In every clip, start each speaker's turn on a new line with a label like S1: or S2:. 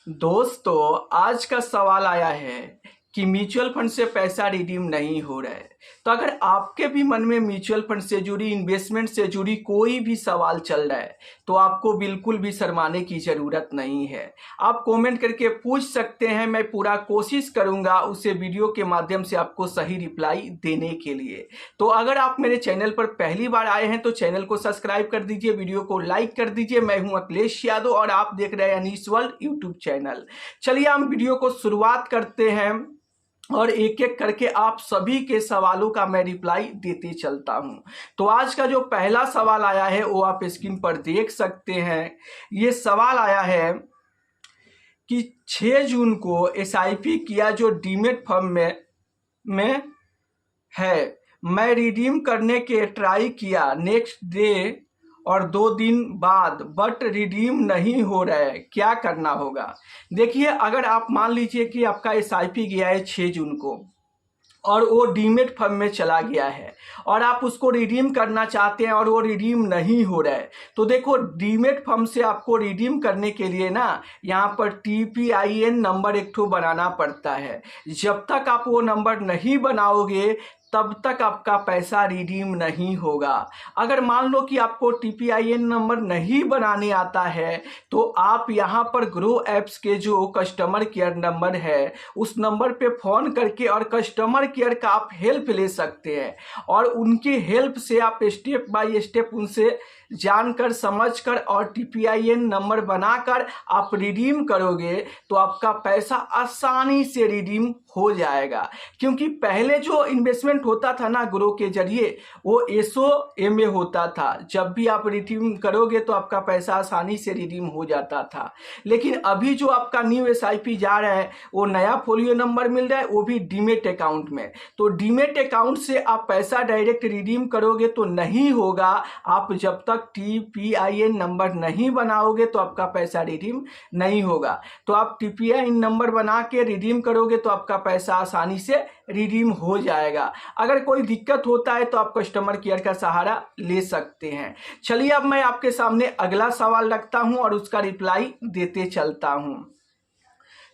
S1: दोस्तों, आज का सवाल आया है कि म्यूचुअल फंड से पैसा रिडीम नहीं हो रहा है। तो अगर आपके भी मन में म्यूचुअल फंड से जुड़ी, इन्वेस्टमेंट से जुड़ी कोई भी सवाल चल रहा है तो आपको बिल्कुल भी शर्माने की ज़रूरत नहीं है। आप कमेंट करके पूछ सकते हैं, मैं पूरा कोशिश करूंगा उसे वीडियो के माध्यम से आपको सही रिप्लाई देने के लिए। तो अगर आप मेरे चैनल पर पहली बार आए हैं तो चैनल को सब्सक्राइब कर दीजिए, वीडियो को लाइक कर दीजिए। मैं हूं अखिलेश यादव और आप देख रहे हैं अनीस वर्ल्ड यूट्यूब चैनल। चलिए हम वीडियो को शुरुआत करते हैं और एक एक करके आप सभी के सवालों का मैं रिप्लाई देते चलता हूं। तो आज का जो पहला सवाल आया है वो आप स्क्रीन पर देख सकते हैं। ये सवाल आया है कि 6 जून को एसआईपी किया जो डीमेट फर्म में है, मैं रिडीम करने के ट्राई किया नेक्स्ट डे और 2 दिन बाद, बट रिडीम नहीं हो रहा है, क्या करना होगा। देखिए, अगर आप मान लीजिए कि आपका एसआईपी गया है 6 जून को और वो डीमेट फर्म में चला गया है और आप उसको रिडीम करना चाहते हैं और वो रिडीम नहीं हो रहा है, तो देखो डीमेट फर्म से आपको रिडीम करने के लिए ना यहाँ पर TPIN नंबर एक ठो बनाना पड़ता है। जब तक आप वो नंबर नहीं बनाओगे तब तक आपका पैसा रिडीम नहीं होगा। अगर मान लो कि आपको TPIN नंबर नहीं बनाने आता है तो आप यहाँ पर ग्रो ऐप्स के जो कस्टमर केयर नंबर है उस नंबर पे फ़ोन करके और कस्टमर केयर का आप हेल्प ले सकते हैं और उनकी हेल्प से आप स्टेप बाय स्टेप उनसे जानकर समझकर और TPIN नंबर बनाकर आप रिडीम करोगे तो आपका पैसा आसानी से रिडीम हो जाएगा। क्योंकि पहले जो इन्वेस्टमेंट होता था ना ग्रो के जरिए वो SOMA होता था, जब भी आप रिडीम करोगे तो आपका पैसा आसानी से रिडीम हो जाता था। लेकिन अभी जो आपका न्यू SIP जा रहा है वो नया फोलियो नंबर मिल रहा है, वो भी डीमेट अकाउंट में। तो डीमेट अकाउंट से आप पैसा डायरेक्ट रिडीम करोगे तो नहीं होगा। आप जब तक TPIN नंबर नहीं बनाओगे तो आपका पैसा रिडीम नहीं होगा। तो आप TPIN नंबर बना के रिडीम करोगे तो आपका पैसा आसानी से रिडीम हो जाएगा। अगर कोई दिक्कत होता है तो आप कस्टमर केयर का सहारा ले सकते हैं। चलिए अब मैं आपके सामने अगला सवाल रखता हूं और उसका रिप्लाई देते चलता हूं।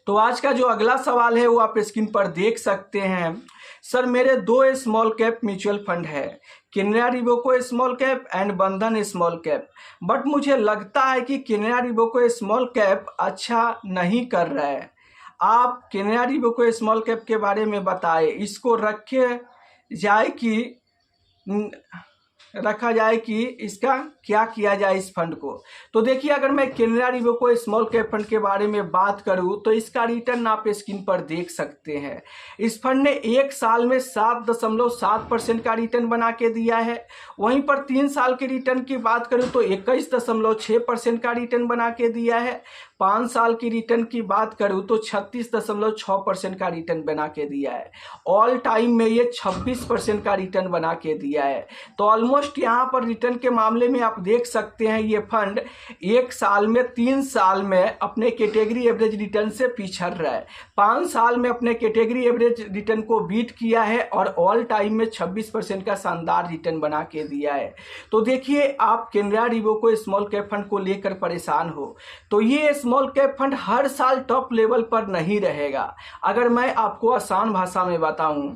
S1: तो आज का जो अगला सवाल है वो आप स्क्रीन पर देख सकते हैं। सर, मेरे 2 स्मॉल कैप म्यूचुअल फंड है, केनरा रिबोको स्मॉल कैप एंड बंधन स्मॉल कैप, बट मुझे लगता है कि केनरा रिबोको स्मॉल कैप अच्छा नहीं कर रहा है। आप केनरा रिबोको स्मॉल कैप के बारे में बताएं, इसको रखा जाए कि इसका क्या किया जाए इस फंड को। तो देखिए, अगर मैं केनरा रिबोको स्मॉल कैप फंड के बारे में बात करूं तो इसका रिटर्न आप स्क्रीन पर देख सकते हैं। इस फंड ने 1 साल में 7.7% का रिटर्न बना के दिया है। वहीं पर 3 साल के रिटर्न की बात करूं तो 21.6% का रिटर्न बना के दिया है। 5 साल की रिटर्न की बात करूं तो 36.6% का रिटर्न बना के दिया है। ऑल टाइम में ये 26% का रिटर्न बना के दिया है। तो ऑलमोस्ट यहाँ पर रिटर्न के मामले में आप देख सकते हैं ये फंड 1 साल में 3 साल में अपने कैटेगरी एवरेज रिटर्न से पिछड़ रहा है, 5 साल में अपने कैटेगरी एवरेज रिटर्न को बीट किया है और ऑल टाइम में 26% का शानदार रिटर्न बना के दिया है। तो देखिए, आप केनरा रिबोको स्मॉल कैप फंड को लेकर परेशान हो तो ये स्मॉल कैप फंड हर साल टॉप लेवल पर नहीं रहेगा। अगर मैं आपको आसान भाषा में बताऊं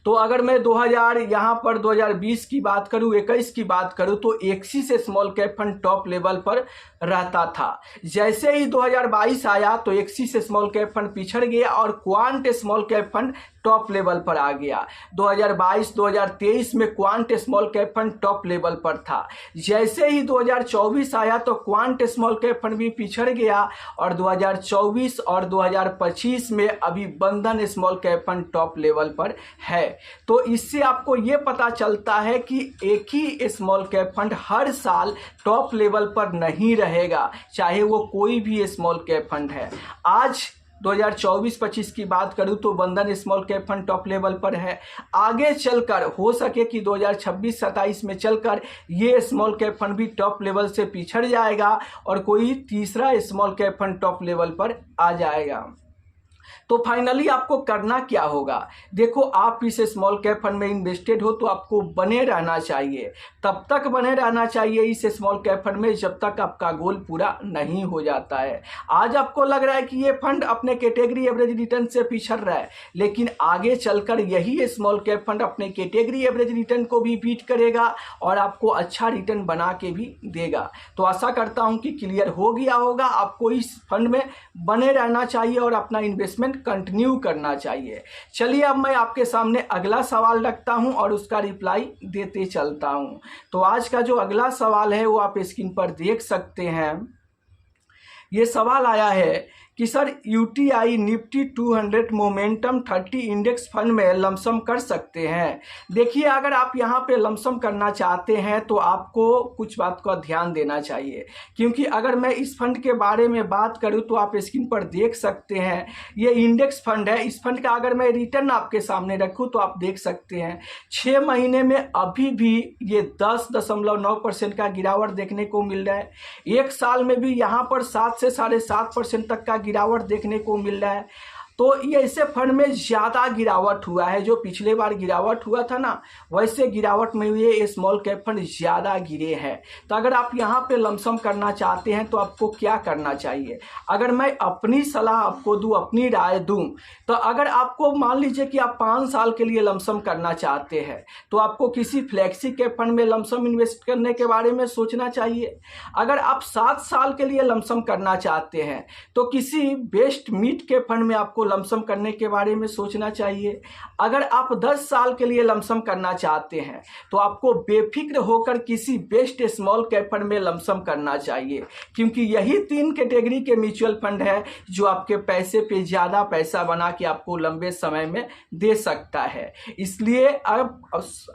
S1: तो अगर मैं 2020 की बात करूं, 21 की बात करूं तो axis small cap fund top level पर रहता था। जैसे ही 2022 आया तो एक्सिस स्मॉल कैप फंड पिछड़ गया और quant small cap fund top level पर आ गया। 2022-2023 में quant small cap fund top level पर था। जैसे ही 2024 आया तो क्वांट स्मॉल कैप फंड भी पिछड़ गया और 2024 और 2025 में अभी बंधन small cap fund top level पर है। तो इससे आपको ये पता चलता है कि एक ही स्मॉल कैप फंड हर साल टॉप लेवल पर नहीं रहेगा, चाहे वो कोई भी स्मॉल कैप फंड है। आज 2024-25 की बात करूं तो बंधन small cap fund top level पर है। आगे चलकर हो सके कि 2026-27 में चलकर ये स्मॉल कैप फंड भी टॉप लेवल से पिछड़ जाएगा और कोई तीसरा small cap fund top level पर आ जाएगा। तो फाइनली आपको करना क्या होगा? देखो, आप इस स्मॉल कैप फंड में इन्वेस्टेड हो तो आपको बने रहना चाहिए, तब तक बने रहना चाहिए इस स्मॉल कैप फंड में जब तक आपका गोल पूरा नहीं हो जाता है। आज आपको लग रहा है कि ये फंड अपने कैटेगरी एवरेज रिटर्न से पिछड़ रहा है, लेकिन आगे चलकर यही स्मॉल कैप फंड अपने कैटेगरी एवरेज रिटर्न को भी बीट करेगा और आपको अच्छा रिटर्न बना के भी देगा। तो आशा करता हूं कि क्लियर हो गया होगा। आपको इस फंड में बने रहना चाहिए और अपना इन्वेस्टमेंट कंटिन्यू करना चाहिए। चलिए अब मैं आपके सामने अगला सवाल रखता हूं और उसका रिप्लाई देते चलता हूं। तो आज का जो अगला सवाल है वो आप स्क्रीन पर देख सकते हैं। ये सवाल आया है कि sir UTI Nifty 200 momentum 30 index fund में लमसम कर सकते हैं। देखिए, अगर आप यहाँ पे लमसम करना चाहते हैं तो आपको कुछ बात का ध्यान देना चाहिए, क्योंकि अगर मैं इस फंड के बारे में बात करूँ तो आप स्क्रीन पर देख सकते हैं ये इंडेक्स फंड है। इस फंड का अगर मैं रिटर्न आपके सामने रखूँ तो आप देख सकते हैं 6 महीने में अभी भी ये 10.9% का गिरावट देखने को मिल रहा है। एक साल में भी यहाँ पर 7 से 7.5% तक का गिरावट देखने को मिल रहा है। तो ये ऐसे फंड में ज़्यादा गिरावट हुआ है, जो पिछले बार गिरावट हुआ था ना, वैसे गिरावट में ये स्मॉल कैप फंड ज़्यादा गिरे हैं। तो अगर आप यहाँ पे लमसम करना चाहते हैं तो आपको क्या करना चाहिए? अगर मैं अपनी सलाह आपको दूँ, अपनी राय दूँ, तो अगर आपको मान लीजिए कि आप 5 साल के लिए लमसम करना चाहते हैं तो आपको किसी फ्लैक्सी कैप फंड में लमसम इन्वेस्ट करने के बारे में सोचना चाहिए। अगर आप 7 साल के लिए लमसम करना चाहते हैं तो किसी बेस्ट मिड कैप फंड में आपको लमसम करने के बारे में सोचना चाहिए। अगर आप 10 साल के लिए लमसम करना चाहते हैं तो आपको बेफिक्र होकर किसी बेस्ट स्मॉल कैप फंड में लमसम करना चाहिए, क्योंकि यही 3 कैटेगरी के म्यूचुअल फंड है जो आपके पैसे पे ज़्यादा पैसा बना के आपको लंबे समय में दे सकता है। इसलिए अब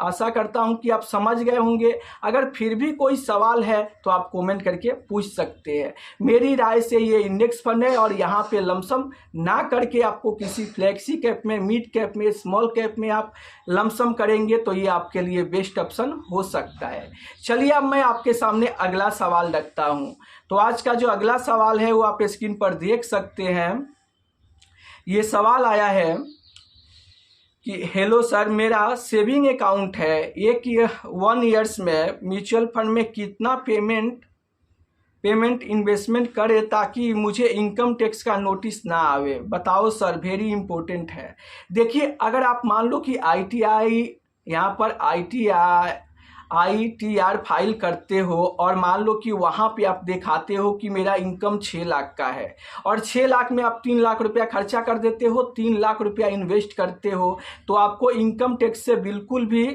S1: आशा करता हूं कि आप समझ गए होंगे। अगर फिर भी कोई सवाल है तो आप कमेंट करके पूछ सकते हैं। मेरी राय से ये इंडेक्स फंड है और यहाँ पे लमसम ना करके आपको किसी फ्लैक्सी कैप में, मिड कैप में, स्मॉल कैप में आप लमसम करेंगे तो ये आपके लिए बेस्ट ऑप्शन हो सकता है। चलिए अब मैं आपके सामने अगला सवाल रखता हूं। तो आज का जो अगला सवाल है वो आप स्क्रीन पर देख सकते हैं। ये सवाल आया है कि हेलो सर, मेरा सेविंग अकाउंट है, 1 ईयर्स में म्यूचुअल फंड में कितना पेमेंट इन्वेस्टमेंट करे ताकि मुझे इनकम टैक्स का नोटिस ना आवे? बताओ सर, वेरी इंपॉर्टेंट है। देखिए, अगर आप मान लो कि यहाँ पर ITR फाइल करते हो और मान लो कि वहाँ पे आप दिखाते हो कि मेरा इनकम 6 लाख का है और 6 लाख में आप 3 लाख रुपया खर्चा कर देते हो, 3 लाख रुपया इन्वेस्ट करते हो, तो आपको इनकम टैक्स से बिल्कुल भी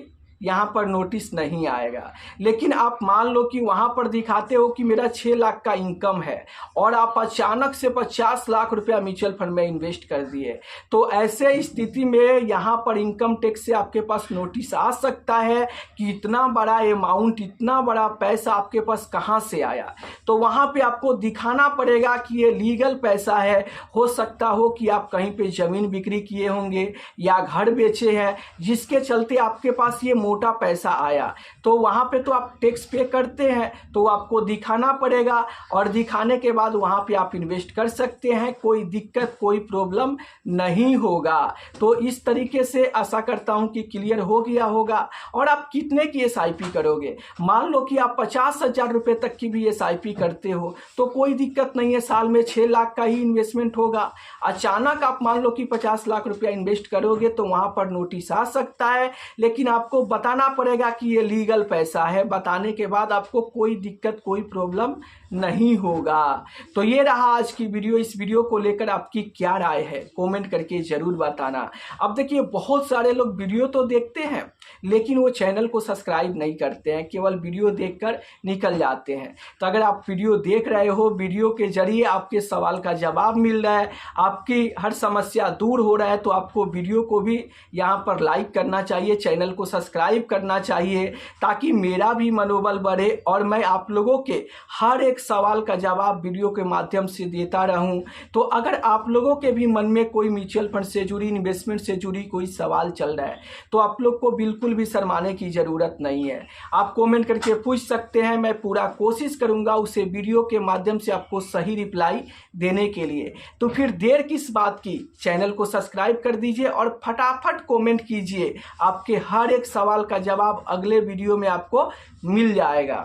S1: यहाँ पर नोटिस नहीं आएगा। लेकिन आप मान लो कि वहाँ पर दिखाते हो कि मेरा 6 लाख का इनकम है और आप अचानक से 50 लाख रुपया म्यूचुअल फंड में इन्वेस्ट कर दिए, तो ऐसे स्थिति में यहाँ पर इनकम टैक्स से आपके पास नोटिस आ सकता है कि इतना बड़ा अमाउंट, इतना बड़ा पैसा आपके पास कहाँ से आया। तो वहाँ पर आपको दिखाना पड़ेगा कि ये लीगल पैसा है। हो सकता हो कि आप कहीं पर ज़मीन बिक्री किए होंगे या घर बेचे हैं, जिसके चलते आपके पास ये मोटा पैसा आया, तो वहां पे तो आप टैक्स पे करते हैं, तो आपको दिखाना पड़ेगा और दिखाने के बाद वहां पे आप इन्वेस्ट कर सकते हैं। कोई दिक्कत, कोई प्रॉब्लम नहीं होगा। तो इस तरीके से आशा करता हूं कि क्लियर हो गया होगा। और आप कितने की SIP करोगे? मान लो कि आप 50,000 रुपये तक की भी SIP करते हो तो कोई दिक्कत नहीं है, साल में 6 लाख का ही इन्वेस्टमेंट होगा। अचानक आप मान लो कि 50 लाख रुपया इन्वेस्ट करोगे तो वहां पर नोटिस आ सकता है, लेकिन आपको बताना पड़ेगा कि ये लीगल पैसा है। बताने के बाद आपको कोई दिक्कत, कोई प्रॉब्लम नहीं होगा। तो ये रहा आज की वीडियो। इस वीडियो को लेकर आपकी क्या राय है कमेंट करके जरूर बताना। अब देखिए, बहुत सारे लोग वीडियो तो देखते हैं लेकिन वो चैनल को सब्सक्राइब नहीं करते हैं, केवल वीडियो देखकर निकल जाते हैं। तो अगर आप वीडियो देख रहे हो, वीडियो के जरिए आपके सवाल का जवाब मिल रहा है, आपकी हर समस्या दूर हो रहा है, तो आपको वीडियो को भी यहाँ पर लाइक करना चाहिए, चैनल को सब्सक्राइब सब्सक्राइब करना चाहिए ताकि मेरा भी मनोबल बढ़े और मैं आप लोगों के हर एक सवाल का जवाब वीडियो के माध्यम से देता रहूं। तो अगर आप लोगों के भी मन में कोई म्यूचुअल फंड से जुड़ी, इन्वेस्टमेंट से जुड़ी कोई सवाल चल रहा है तो आप लोग को बिल्कुल भी शर्माने की ज़रूरत नहीं है। आप कमेंट करके पूछ सकते हैं, मैं पूरा कोशिश करूंगा उसे वीडियो के माध्यम से आपको सही रिप्लाई देने के लिए। तो फिर देर किस बात की, चैनल को सब्सक्राइब कर दीजिए और फटाफट कमेंट कीजिए। आपके हर एक सवाल का जवाब अगले वीडियो में आपको मिल जाएगा।